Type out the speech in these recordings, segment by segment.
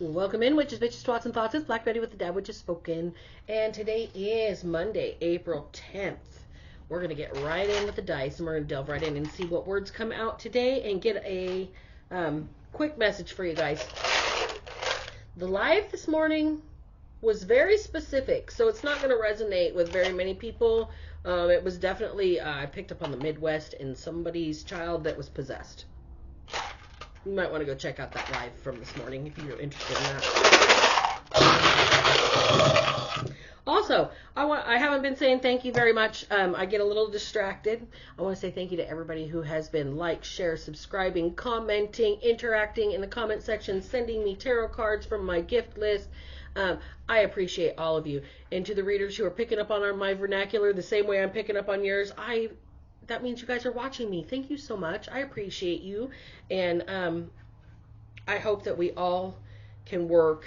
Welcome in, witches, bitches, twats, and thoughts. It's Black Betty with the Dab Witch Has Spoken. And today is Monday, April 10th. We're going to get right in with the dice, and we're going to delve right in and see what words come out today and get a quick message for you guys. The live this morning was very specific, so it's not going to resonate with very many people. It was definitely, I picked up on the Midwest and somebody's child that was possessed. You might want to go check out that live from this morning if you're interested in that. Also, I haven't been saying thank you very much. I get a little distracted. I want to say thank you to everybody who has been share, subscribing, commenting, interacting in the comment section, sending me tarot cards from my gift list. I appreciate all of you. And to the readers who are picking up on my vernacular the same way I'm picking up on yours, that means you guys are watching me. Thank you so much. I appreciate you. And I hope that we all can work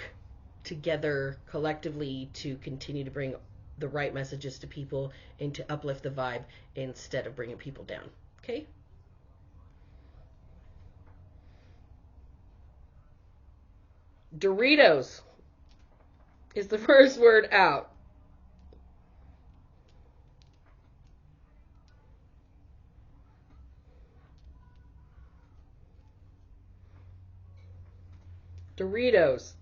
together collectively to continue to bring the right messages to people and to uplift the vibe instead of bringing people down. Okay? Doritos is the first word out. Doritos.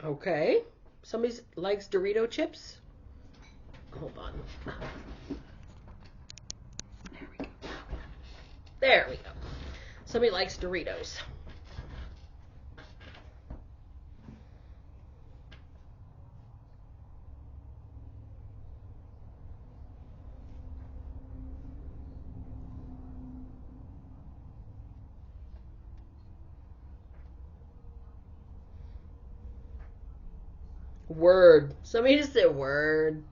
Okay. Somebody likes Dorito chips? Hold on. There we go. There we go. Somebody likes Doritos. Word. Somebody just said word.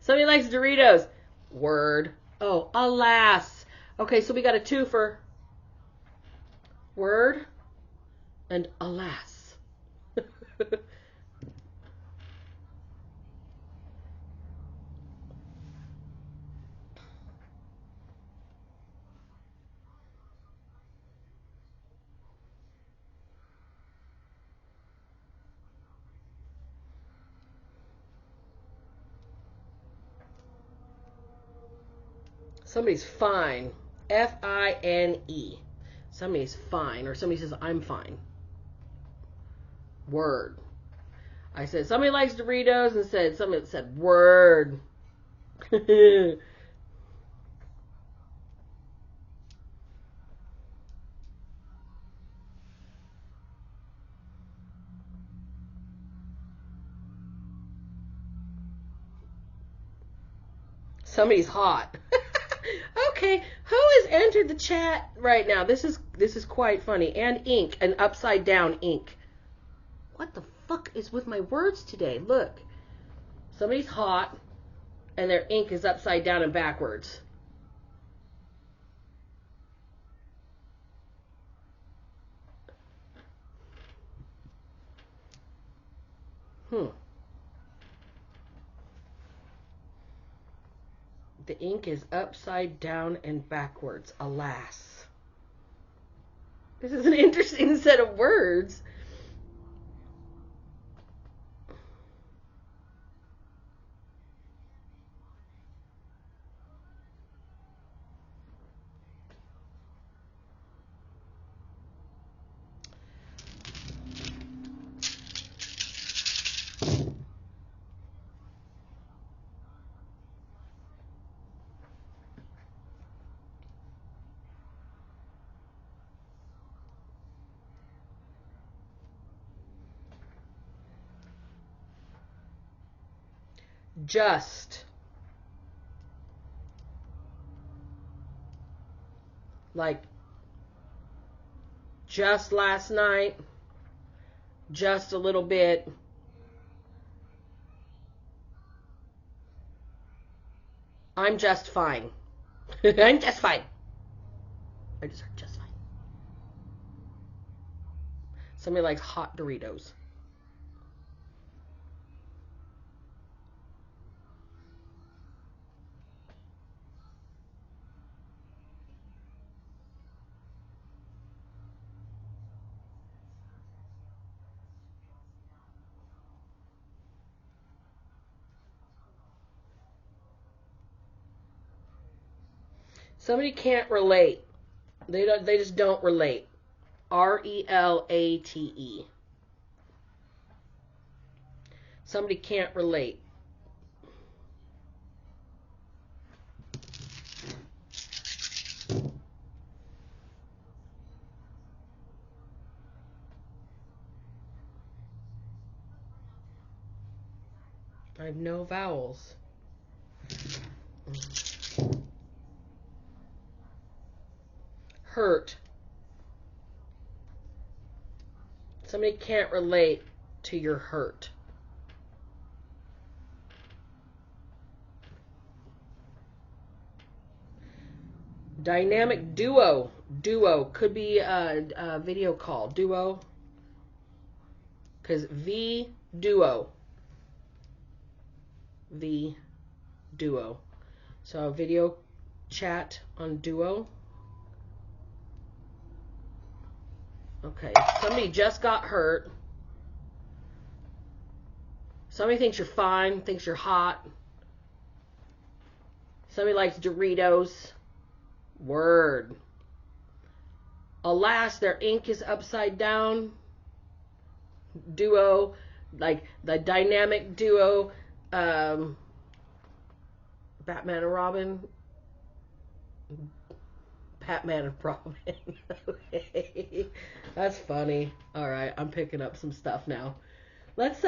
Somebody likes Doritos. Word. Oh, alas. Okay, so we got a twofer. Word and alas. Somebody's fine. F-I-N-E. Somebody's fine. Or somebody says, I'm fine. Word. I said, somebody likes Doritos, and somebody said, word. Somebody's hot. Okay, who has entered the chat right now? This is quite funny. And ink, an upside down ink. What the fuck is with my words today? Look. Somebody's hot and their ink is upside down and backwards. The ink is upside down and backwards. Alas. This is an interesting set of words. Just. Like, just last night, just a little bit. I'm just fine. I'm just fine. I just heard just fine. Somebody likes hot Doritos. Somebody can't relate. They just don't relate. RELATE. Somebody can't relate. I have no vowels. Hurt. Somebody can't relate to your hurt. Dynamic duo. Duo could be a video call. Duo. Because V duo. V duo. So a video chat on Duo. Okay, somebody just got hurt. Somebody thinks you're fine, thinks you're hot. Somebody likes Doritos. Word. Alas, their ink is upside down. Duo, like the dynamic duo. Batman and Robin. Batman and Robin. Okay. That's funny. Alright, I'm picking up some stuff now. Let's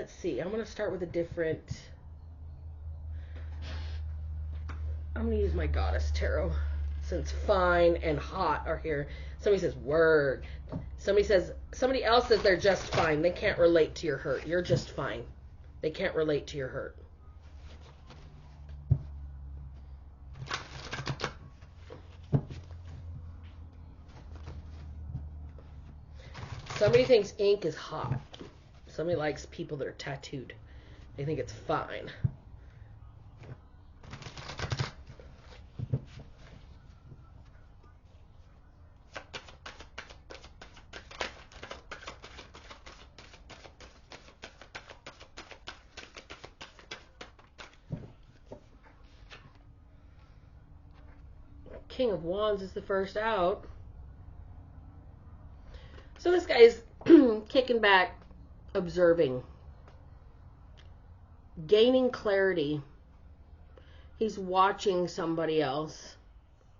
see. I'm gonna start with a different. I'm gonna use my Goddess Tarot since fine and hot are here. Somebody says word. Somebody else says they're just fine. They can't relate to your hurt. You're just fine. They can't relate to your hurt. Somebody thinks ink is hot. Somebody likes people that are tattooed. They think it's fine. King of Wands is the first out. So this guy is kicking back, observing, gaining clarity. He's watching somebody else,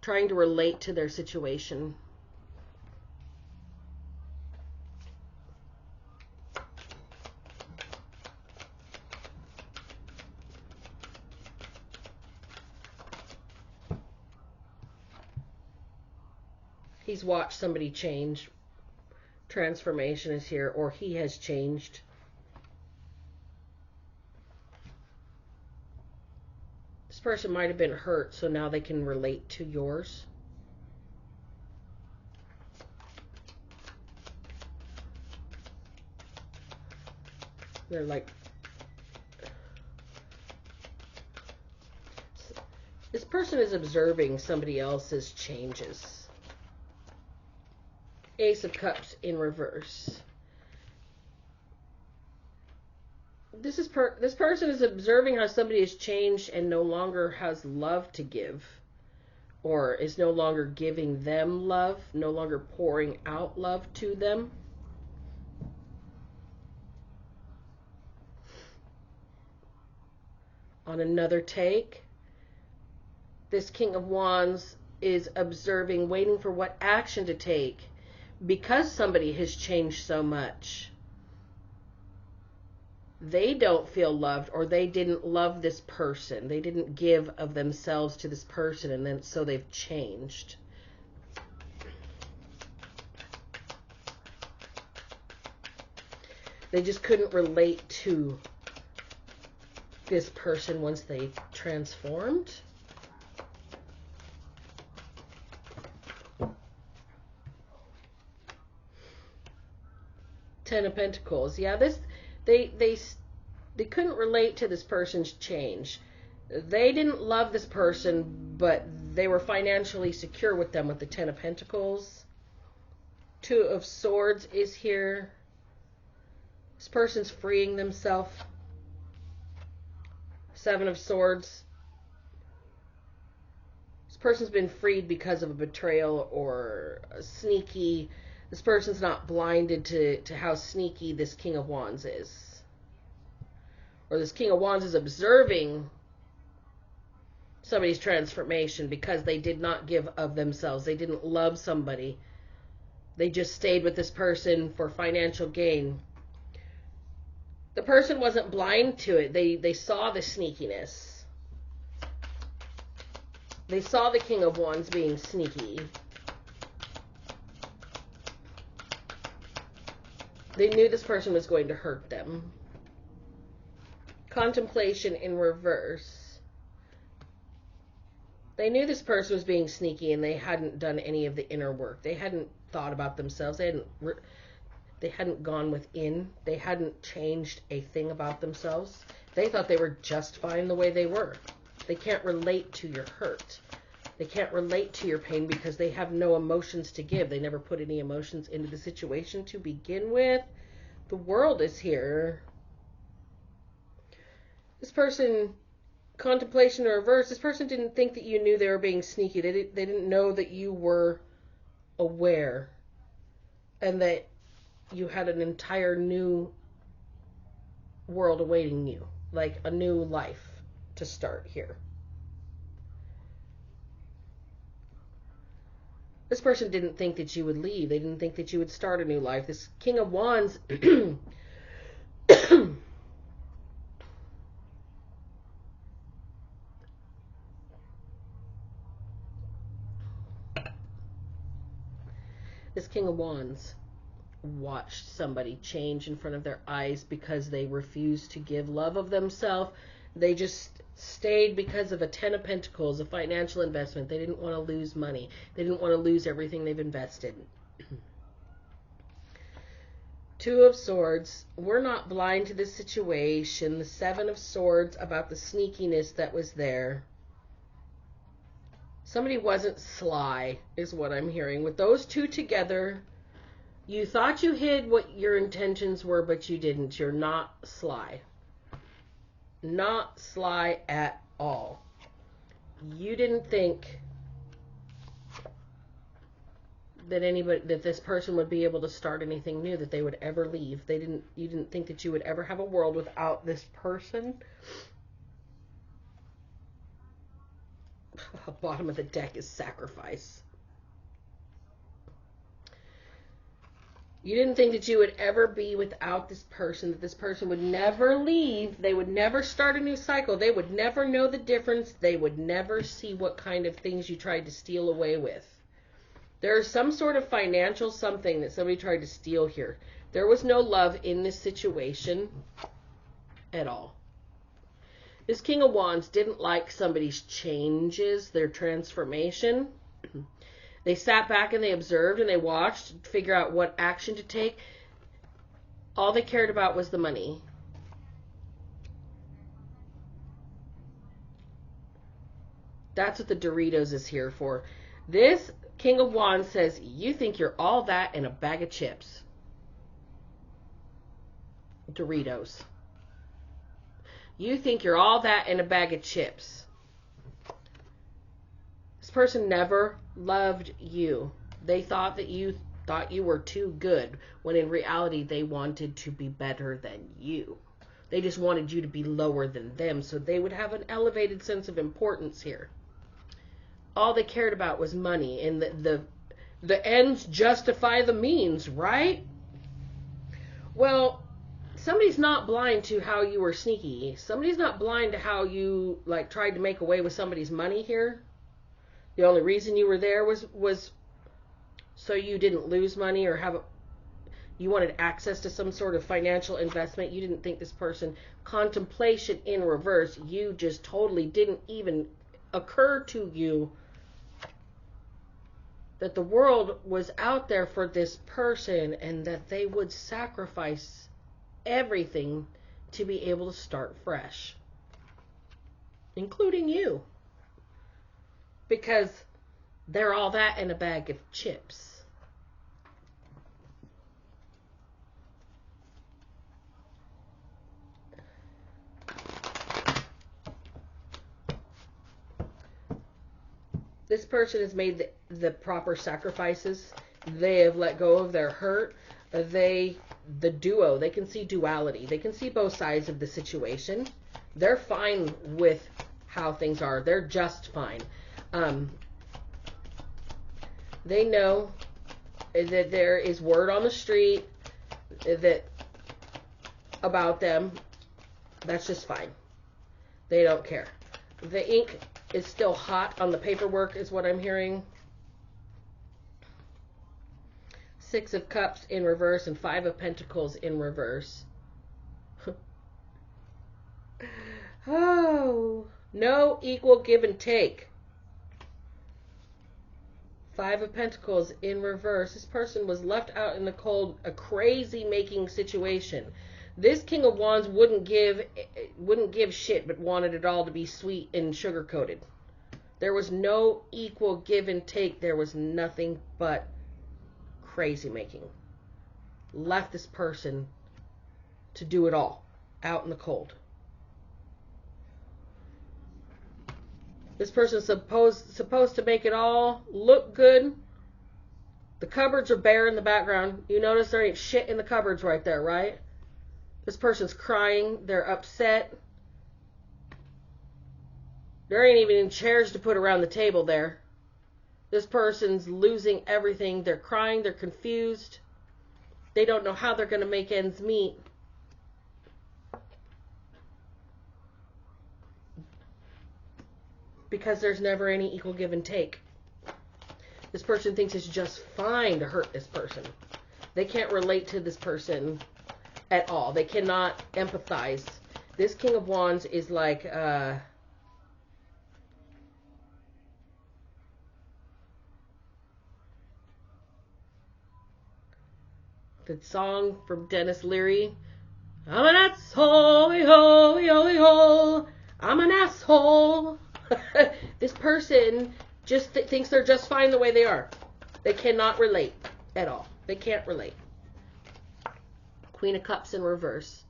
trying to relate to their situation. He's watched somebody change. Transformation is here, or he has changed. This person might have been hurt, so now they can relate to yours. They're like, this person is observing somebody else's changes. Ace of Cups in reverse. This person is observing how somebody has changed and no longer has love to give, or is no longer giving them love, no longer pouring out love to them. On another take, this King of Wands is observing, waiting for what action to take. Because somebody has changed so much, they don't feel loved, or they didn't love this person. They didn't give of themselves to this person, and then so they've changed. They just couldn't relate to this person once they transformed. Ten of Pentacles. Yeah, they couldn't relate to this person's change. They didn't love this person, but they were financially secure with them with the Ten of Pentacles. Two of Swords is here. This person's freeing themselves. Seven of Swords. person's been freed because of a betrayal or a sneaky. This person's not blinded to how sneaky this King of Wands is. Or this King of Wands is observing somebody's transformation because they did not give of themselves. They didn't love somebody. They just stayed with this person for financial gain. The person wasn't blind to it. They saw the sneakiness. They saw the King of Wands being sneaky. They knew this person was going to hurt them. Contemplation in reverse. They knew this person was being sneaky and they hadn't done any of the inner work. They hadn't thought about themselves. They hadn't gone within. They hadn't changed a thing about themselves. They thought they were just fine the way they were. They can't relate to your hurt. They can't relate to your pain because they have no emotions to give. They never put any emotions into the situation to begin with. The world is here. This person, contemplation in reverse, this person didn't think that you knew they were being sneaky. They didn't know that you were aware and that you had an entire new world awaiting you, like a new life to start here. This person didn't think that you would leave. They didn't think that you would start a new life. This King of Wands this King of Wands watched somebody change in front of their eyes because they refused to give love of themselves. They just stayed because of a 10 of Pentacles, a financial investment. They didn't want to lose money. They didn't want to lose everything they've invested. 2 of Swords. We're not blind to this situation. The 7 of Swords, about the sneakiness that was there. Somebody wasn't sly, is what I'm hearing. With those two together, you thought you hid what your intentions were, but you didn't. You're not sly. Not sly at all. You didn't think that this person would be able to start anything new, that they would ever leave. You didn't think that you would ever have a world without this person. Bottom of the deck is sacrifice. You didn't think that you would ever be without this person, that this person would never leave. They would never start a new cycle. They would never know the difference. They would never see what kind of things you tried to steal away with. There's some sort of financial something that somebody tried to steal here. There was no love in this situation at all. This King of Wands didn't like somebody's changes, their transformation. They sat back and they observed and they watched, figure out what action to take. All they cared about was the money. That's what the Doritos is here for. This King of Wands says, you think you're all that in a bag of chips. Doritos. You think you're all that in a bag of chips. This person never loved you. They thought that you were too good, when in reality they wanted to be better than you. They just wanted you to be lower than them so they would have an elevated sense of importance here. All they cared about was money, and the ends justify the means, right? Well, somebody's not blind to how you were sneaky. Somebody's not blind to how you tried to make away with somebody's money here. The only reason you were there was so you didn't lose money or you wanted access to some sort of financial investment. You didn't think this person, contemplation in reverse, you just totally didn't even occur to you that the world was out there for this person and that they would sacrifice everything to be able to start fresh, including you, because they're all that in a bag of chips. This person has made the proper sacrifices. They have let go of their hurt. The duo, they can see duality. They can see both sides of the situation. They're fine with how things are. They're just fine. They know that there is word on the street that about them. That's just fine. They don't care. The ink is still hot on the paperwork is what I'm hearing. 6 of Cups in reverse and 5 of Pentacles in reverse. Oh, no equal give and take. 5 of Pentacles in reverse. This person was left out in the cold, a crazy making situation. This King of Wands wouldn't give shit, but wanted it all to be sweet and sugar coated. There was no equal give and take. There was nothing but crazy making. Left this person to do it all out in the cold. This person's supposed to make it all look good. The cupboards are bare in the background. You notice there ain't shit in the cupboards right there, right? This person's crying. They're upset. There ain't even any chairs to put around the table there. This person's losing everything. They're crying. They're confused. They don't know how they're going to make ends meet. Because there's never any equal give and take. This person thinks it's just fine to hurt this person. They can't relate to this person at all. They cannot empathize. This King of Wands is like the song from Dennis Leary. I'm an asshole, ho, I'm an asshole. This person just thinks they're just fine the way they are. They cannot relate at all. They can't relate. Queen of Cups in reverse.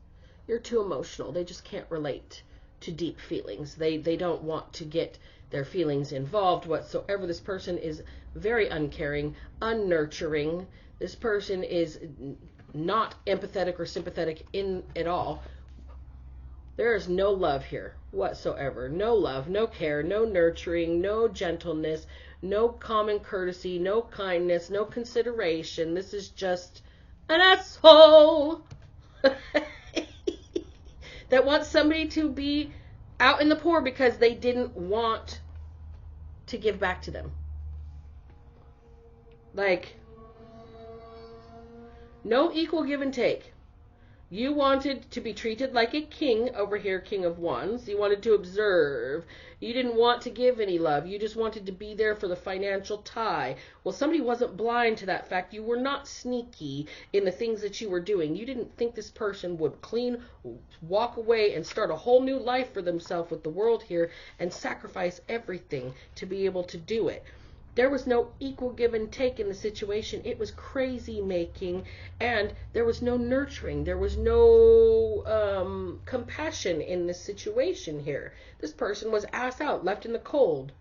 You're too emotional. They just can't relate to deep feelings. They don't want to get their feelings involved whatsoever. This person is very uncaring, unnurturing. This person is not empathetic or sympathetic at all. There is no love here whatsoever. No love, no care, no nurturing, no gentleness, no common courtesy, no kindness, no consideration. This is just an asshole that wants somebody to be out in the poor because they didn't want to give back to them. Like, no equal give and take. You wanted to be treated like a king over here, King of Wands. You wanted to observe. You didn't want to give any love. You just wanted to be there for the financial tie. Well, somebody wasn't blind to that fact. You were not sneaky in the things that you were doing. You didn't think this person would walk away and start a whole new life for themselves with the world here and sacrifice everything to be able to do it. There was no equal give and take in the situation. It was crazy making, and there was no nurturing. There was no compassion in this situation here. This person was ass out, left in the cold,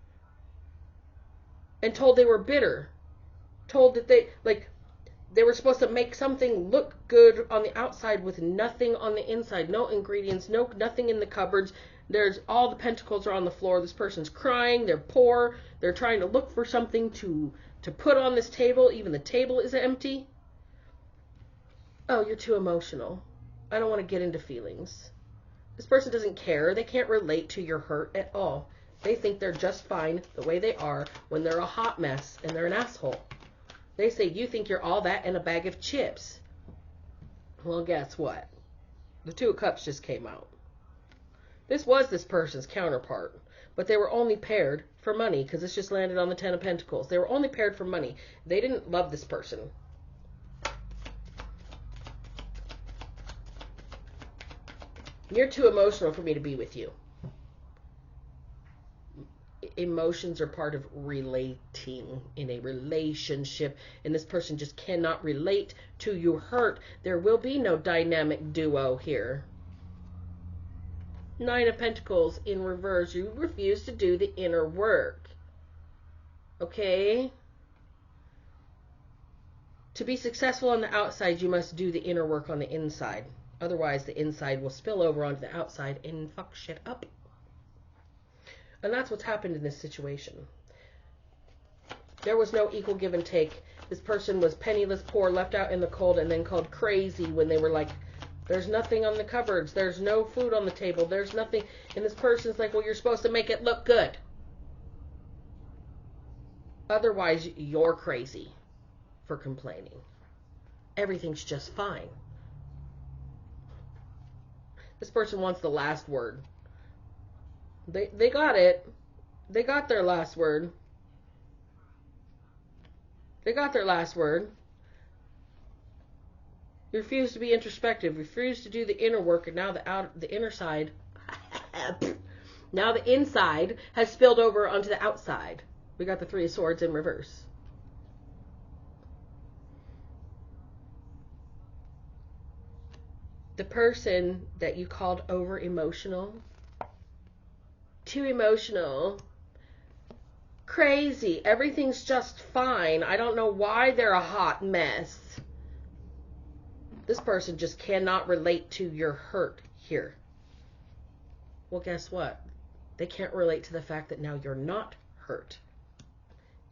and told they were bitter. Told that they were supposed to make something look good on the outside with nothing on the inside. No ingredients, nothing in the cupboards. There's all the pentacles are on the floor. This person's crying. They're poor. They're trying to look for something to put on this table. Even the table is empty. Oh, you're too emotional. I don't want to get into feelings. This person doesn't care. They can't relate to your hurt at all. They think they're just fine the way they are when they're a hot mess and they're an asshole. They say you think you're all that and a bag of chips. Well, guess what? The Two of Cups just came out. This was this person's counterpart, but they were only paired for money because this just landed on the Ten of Pentacles. They were only paired for money. They didn't love this person. You're too emotional for me to be with you. Emotions are part of relating in a relationship, and this person just cannot relate to your hurt. There will be no dynamic duo here. Nine of Pentacles in reverse. You refuse to do the inner work. Okay? To be successful on the outside, you must do the inner work on the inside. Otherwise, the inside will spill over onto the outside and fuck shit up. And that's what's happened in this situation. There was no equal give and take. This person was penniless, poor, left out in the cold, and then called crazy when they were like, there's nothing on the cupboards, there's no food on the table, there's nothing. And this person's like, well, you're supposed to make it look good. Otherwise, you're crazy for complaining. Everything's just fine. This person wants the last word. They got it. They got their last word. They got their last word. You refuse to be introspective. Refuse to do the inner work, and now the inner side, now the inside has spilled over onto the outside. We got the Three of Swords in reverse. The person that you called over emotional, too emotional, crazy, everything's just fine, I don't know why they're a hot mess. This person just cannot relate to your hurt here. Well, guess what? They can't relate to the fact that now you're not hurt.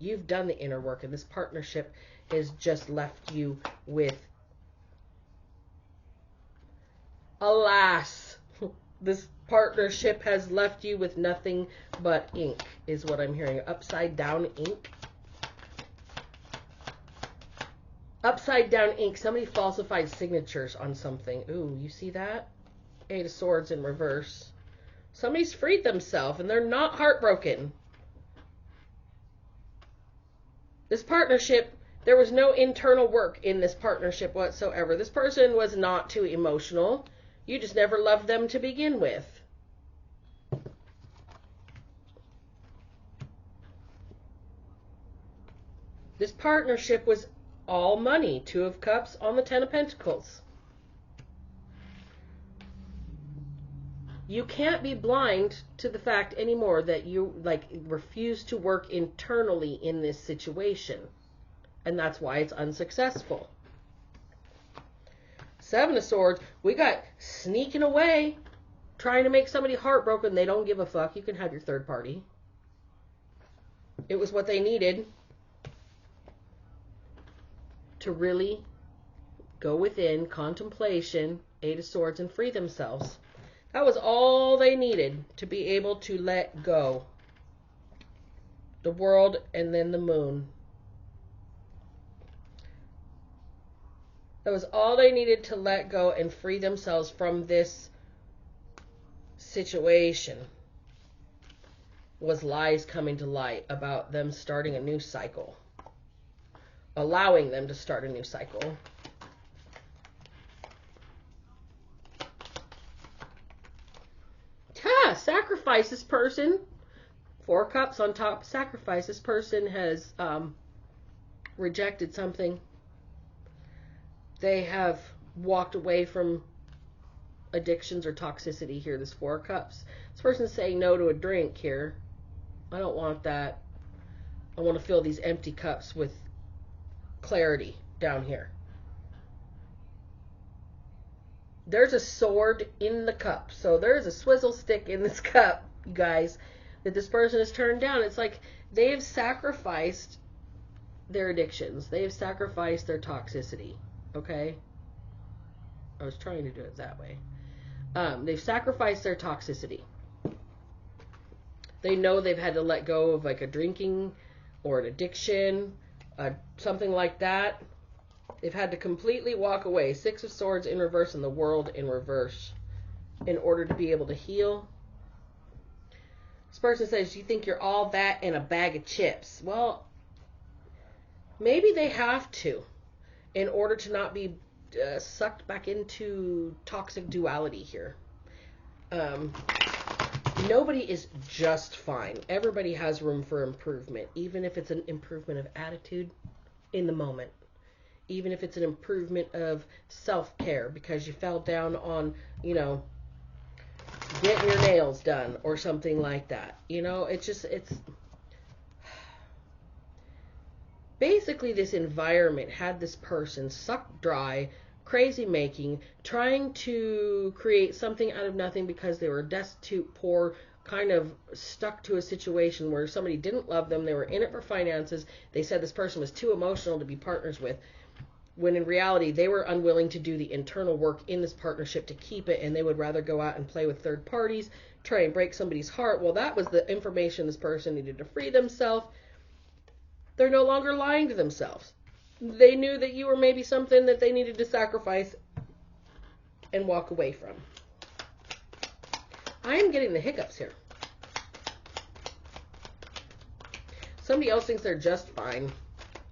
You've done the inner work, and this partnership has just left you with, alas, this partnership has left you with nothing but ink, is what I'm hearing. Upside down ink. Upside down ink. Somebody falsified signatures on something. Ooh, you see that? Eight of Swords in reverse. Somebody's freed themselves, and they're not heartbroken. This partnership, there was no internal work in this partnership whatsoever. This person was not too emotional. You just never loved them to begin with. This partnership was all money. Two of Cups on the Ten of Pentacles. You can't be blind to the fact anymore that you refuse to work internally in this situation. And that's why it's unsuccessful. Seven of Swords, we got sneaking away, trying to make somebody heartbroken. They don't give a fuck. You can have your third party. It was what they needed to really go within contemplation, Eight of Swords, and free themselves. That was all they needed to be able to let go. The world and then the moon. That was all they needed to let go and free themselves from this situation. Was lies coming to light about them starting a new cycle. Allowing them to start a new cycle. Sacrifice this person. Four Cups on top. Sacrifice. This person has rejected something. They have walked away from addictions or toxicity here. This Four Cups. This person's saying no to a drink here. I don't want that. I want to fill these empty cups with clarity down here. There's a sword in the cup. So there's a swizzle stick in this cup, you guys, that this person has turned down. It's like they have sacrificed their addictions. They have sacrificed their toxicity. Okay? I was trying to do it that way. They've sacrificed their toxicity. They know they've had to let go of like a drinking or an addiction, something like that. They've had to completely walk away. Six of Swords in reverse and the World in reverse in order to be able to heal. This person says, you think you're all that in a bag of chips. Well, maybe they have to in order to not be sucked back into toxic duality here. Nobody is just fine. Everybody has room for improvement, even if it's an improvement of attitude in the moment. Even if it's an improvement of self-care because you fell down on, getting your nails done or something like that. It's Basically, this environment had this person sucked dry, crazy making, trying to create something out of nothing because they were destitute, poor, kind of stuck to a situation where somebody didn't love them. They were in it for finances. They said this person was too emotional to be partners with, when in reality they were unwilling to do the internal work in this partnership to keep it, and they would rather go out and play with third parties, try and break somebody's heart. Well, that was the information this person needed to free themselves. They're no longer lying to themselves. They knew that you were maybe something that they needed to sacrifice and walk away from. I am getting the hiccups here. Somebody else thinks they're just fine.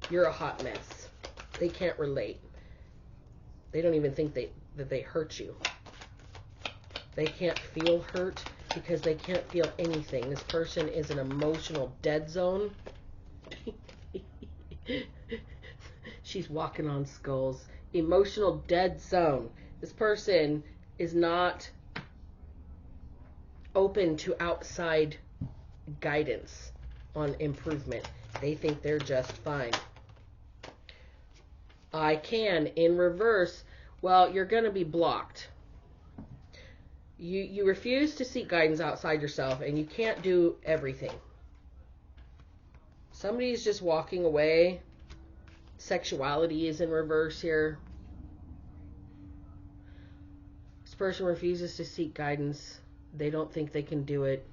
You're a hot mess. They can't relate. They don't even think that they hurt you. They can't feel hurt because they can't feel anything. This person is an emotional dead zone. She's walking on skulls. Emotional dead zone. This person is not open to outside guidance on improvement. They think they're just fine. I can, in reverse, well, you're going to be blocked. You refuse to seek guidance outside yourself, and you can't do everything. Somebody's just walking away. Sexuality is in reverse here. This person refuses to seek guidance. They don't think they can do it.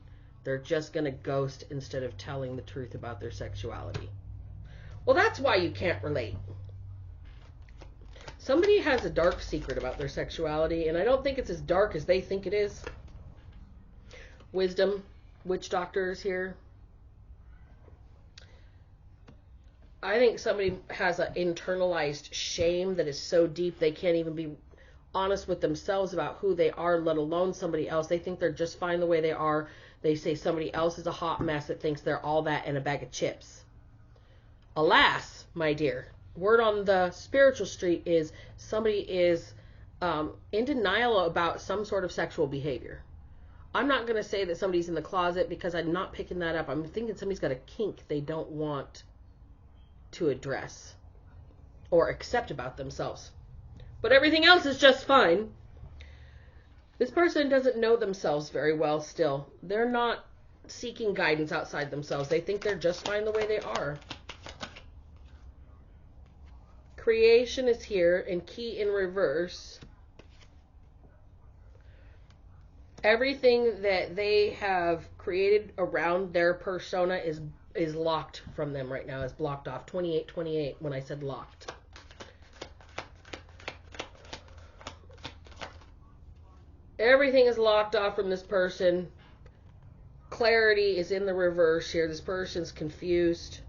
They're just going to ghost instead of telling the truth about their sexuality. Well, that's why you can't relate. Somebody has a dark secret about their sexuality, and I don't think it's as dark as they think it is. Wisdom, witch doctor is here. I think somebody has an internalized shame that is so deep they can't even be honest with themselves about who they are, let alone somebody else. They think they're just fine the way they are. They say somebody else is a hot mess that thinks they're all that and a bag of chips. Alas, my dear, word on the spiritual street is somebody is in denial about some sort of sexual behavior. I'm not going to say that somebody's in the closet because I'm not picking that up. I'm thinking somebody's got a kink they don't want to address or accept about themselves. But everything else is just fine. This person doesn't know themselves very well still. They're not seeking guidance outside themselves. They think they're just fine the way they are. Creation is here and key in reverse. Everything that they have created around their persona is locked from them right now, is blocked off. 2828 when I said locked. Everything is locked off from this person. Clarity is in the reverse here. This person's confused.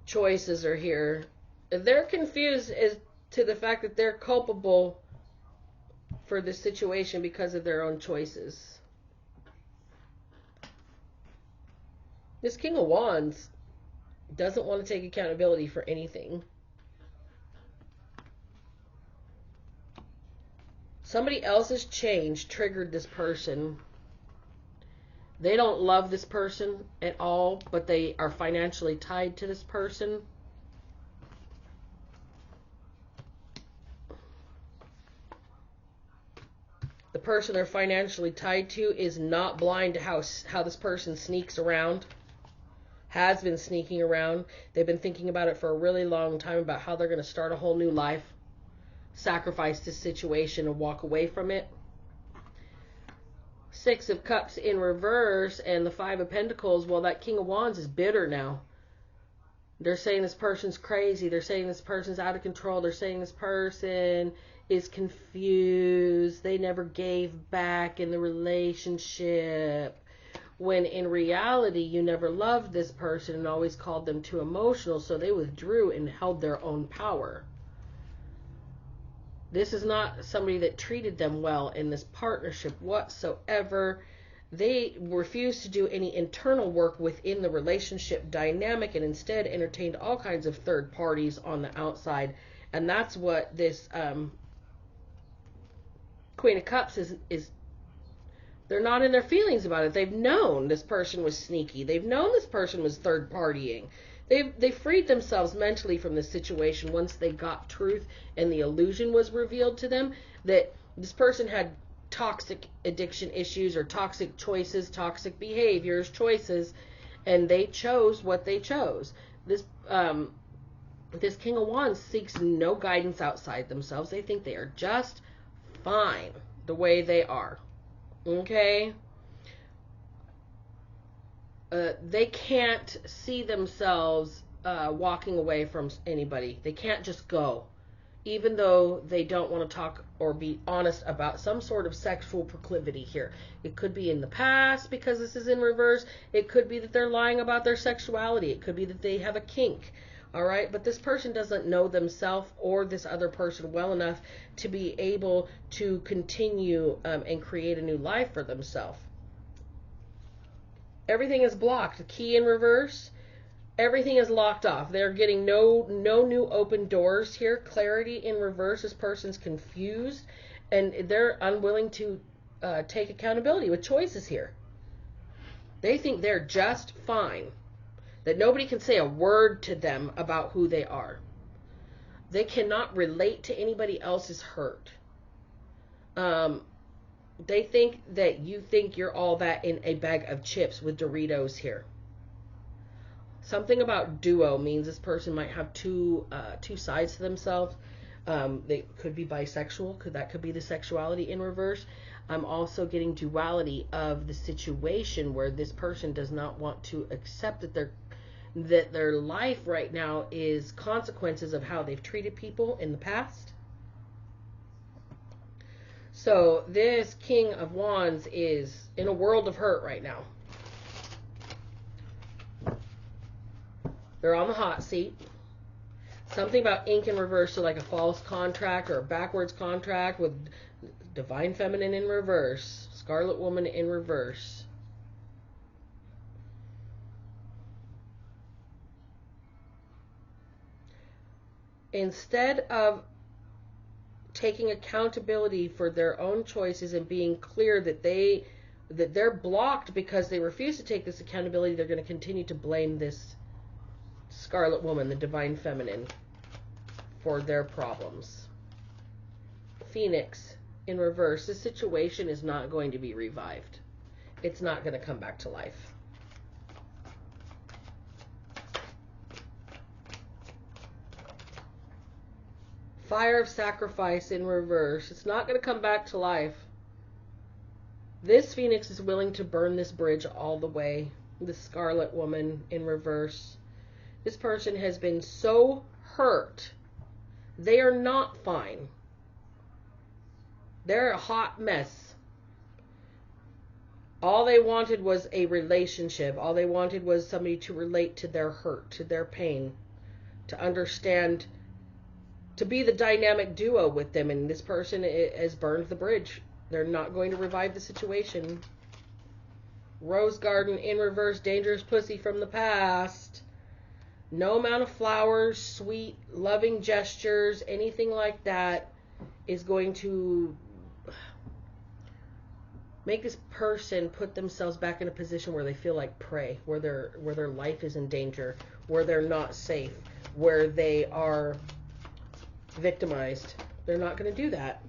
Choices are here. They're confused as to the fact that they're culpable for this situation because of their own choices. This King of Wands doesn't want to take accountability for anything. Somebody else's change triggered this person. They don't love this person at all, but they are financially tied to this person. The person they're financially tied to is not blind to how this person sneaks around. Has been sneaking around. They've been thinking about it for a really long time about how they're going to start a whole new life. Sacrifice this situation and walk away from it. Six of Cups in reverse and the Five of Pentacles. Well, that King of Wands is bitter now. They're saying this person's crazy. They're saying this person's out of control. They're saying this person is confused. They never gave back in the relationship. When in reality, you never loved this person and always called them too emotional, so they withdrew and held their own power. This is not somebody that treated them well in this partnership whatsoever. They refused to do any internal work within the relationship dynamic and instead entertained all kinds of third parties on the outside. And that's what this Queen of Cups is. They're not in their feelings about it. They've known this person was sneaky. They've known this person was third partying. They freed themselves mentally from this situation once they got truth and the illusion was revealed to them that this person had toxic addiction issues or toxic choices, toxic behaviors, choices, and they chose what they chose. This King of Wands seeks no guidance outside themselves. They think they are just fine the way they are. Okay? They can't see themselves walking away from anybody. They can't just go. Even though they don't want to talk or be honest about some sort of sexual proclivity here. It could be in the past because this is in reverse. It could be that they're lying about their sexuality. It could be that they have a kink. All right, but this person doesn't know themselves or this other person well enough to be able to continue and create a new life for themselves. Everything is blocked. The key in reverse. Everything is locked off. They're getting no new open doors here. Clarity in reverse. This person's confused and they're unwilling to take accountability with choices here. They think they're just fine. That nobody can say a word to them about who they are. They cannot relate to anybody else's hurt. They think that you think you're all that in a bag of chips with Doritos here. Something about duo means this person might have two sides to themselves. They could be bisexual. That could be the sexuality in reverse. I'm also getting duality of the situation where this person does not want to accept that their life right now is consequences of how they've treated people in the past. So this King of Wands is in a world of hurt right now. They're on the hot seat. Something about ink in reverse, so like a false contract or a backwards contract with Divine Feminine in reverse, Scarlet Woman in reverse. Instead of taking accountability for their own choices and being clear that they're blocked because they refuse to take this accountability, they're going to continue to blame this Scarlet Woman, the Divine Feminine, for their problems. Phoenix in reverse. This situation is not going to be revived. It's not going to come back to life. Fire of Sacrifice in reverse. It's not going to come back to life. This Phoenix is willing to burn this bridge all the way. The Scarlet Woman in reverse. This person has been so hurt. They are not fine. They're a hot mess. All they wanted was a relationship. All they wanted was somebody to relate to their hurt, to their pain, to understand, to be the dynamic duo with them. And this person has burned the bridge. They're not going to revive the situation. Rose Garden in reverse. Dangerous pussy from the past. No amount of flowers, sweet, loving gestures, anything like that is going to make this person put themselves back in a position where they feel like prey, where their life is in danger, where they're not safe, where they are victimized. They're not going to do that.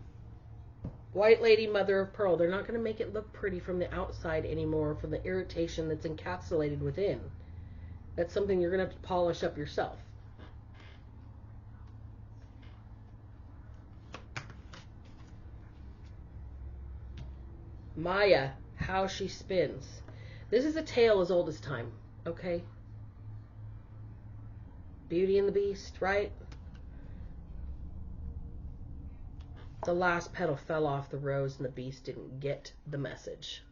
White Lady, Mother of Pearl. They're not going to make it look pretty from the outside anymore, from the irritation that's encapsulated within. That's something you're going to have to polish up yourself. Maya, how she spins. This is a tale as old as time, okay? Beauty and the Beast, right? The last petal fell off the rose and the beast didn't get the message.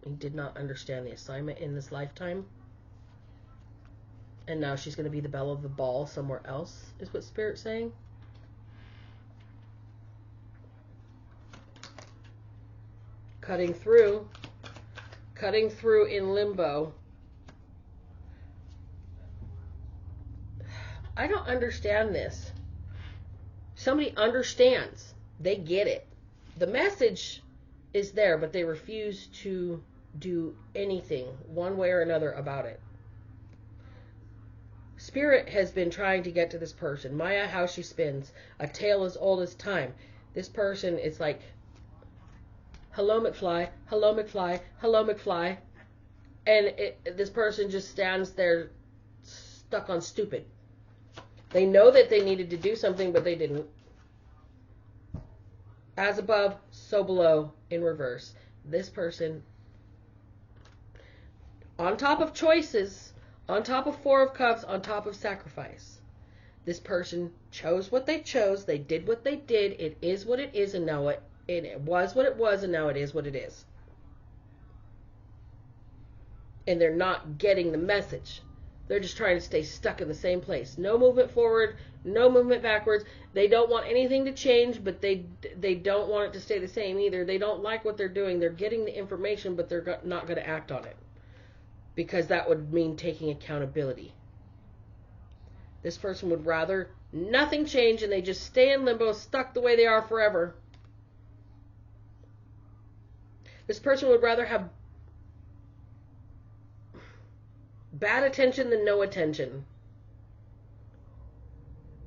He did not understand the assignment in this lifetime. And now she's going to be the belle of the ball somewhere else, is what Spirit's saying. Cutting through in limbo. I don't understand this. Somebody understands. They get it. The message is there, but they refuse to do anything one way or another about it. Spirit has been trying to get to this person. Maya, how she spins. A tale as old as time. This person is like, hello, McFly. Hello, McFly. Hello, McFly. And this person just stands there stuck on stupid. They know that they needed to do something, but they didn't. As above, so below, in reverse. This person, on top of choices, on top of Four of Cups, on top of sacrifice. This person chose what they chose. They did what they did. It is what it is, and now it was what it was, and now it is what it is. And they're not getting the message. They're just trying to stay stuck in the same place. No movement forward, no movement backwards. They don't want anything to change, but they don't want it to stay the same either. They don't like what they're doing. They're getting the information, but they're not going to act on it. Because that would mean taking accountability. This person would rather nothing change and they just stay in limbo, stuck the way they are forever. This person would rather have bad attention than no attention.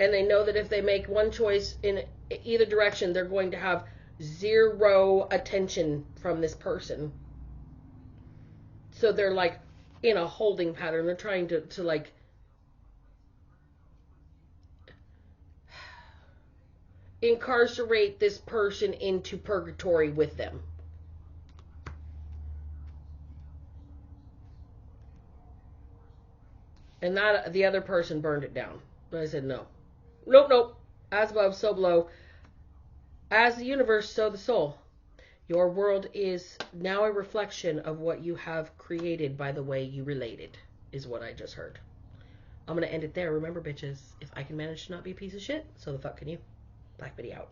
And they know that if they make one choice in either direction, they're going to have zero attention from this person. So they're like in a holding pattern. They're trying to like incarcerate this person into purgatory with them. And that the other person burned it down. But I said no. Nope. As above, so below. As the universe, so the soul. Your world is now a reflection of what you have created by the way you related, is what I just heard. I'm going to end it there. Remember, bitches, if I can manage to not be a piece of shit, so the fuck can you. Black Betty out.